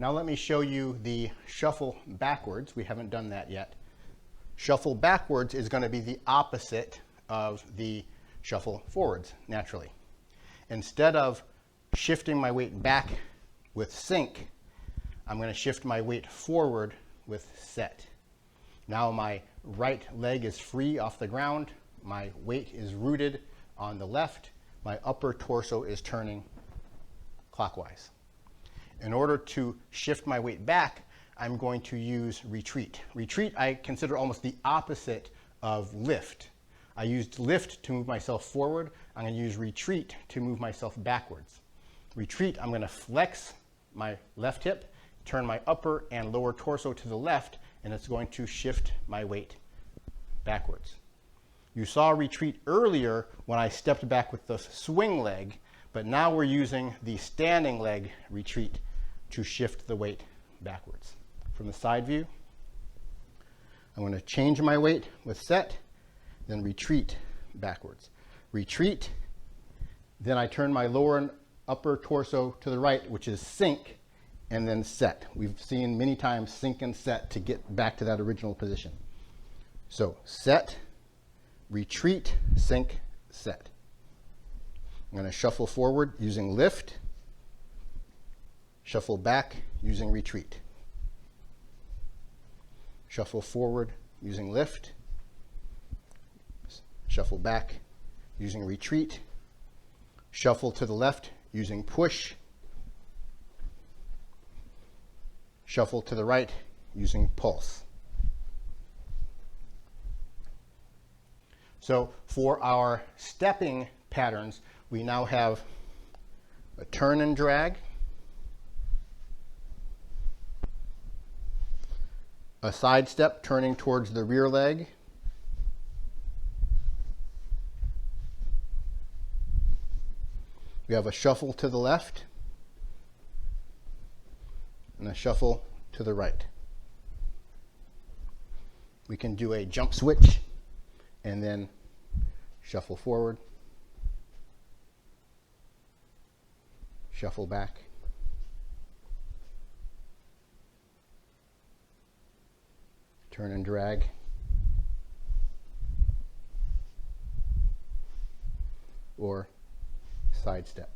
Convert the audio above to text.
Now let me show you the shuffle backwards. We haven't done that yet. Shuffle backwards is going to be the opposite of the shuffle forwards, naturally. Instead of shifting my weight back with sink, I'm going to shift my weight forward with set. Now my right leg is free off the ground. My weight is rooted on the left. My upper torso is turning clockwise. In order to shift my weight back, I'm going to use retreat. Retreat I consider almost the opposite of lift. I used lift to move myself forward. I'm going to use retreat to move myself backwards. Retreat, I'm going to flex my left hip, turn my upper and lower torso to the left, and it's going to shift my weight backwards. You saw retreat earlier when I stepped back with the swing leg, but now we're using the standing leg retreat to shift the weight backwards. From the side view, I'm going to change my weight with set, then retreat backwards. Retreat, then I turn my lower and upper torso to the right, which is sink, and then set. We've seen many times sink and set to get back to that original position. So set, retreat, sink, set. I'm going to shuffle forward using lift, shuffle back using retreat. Shuffle forward using lift, shuffle back using retreat, shuffle to the left using push, shuffle to the right using pulse. So for our stepping patterns, we now have a turn and drag, a side step turning towards the rear leg, we have a shuffle to the left, and a shuffle to the right. We can do a jump switch and then shuffle forward, shuffle back, turn and drag, or side step.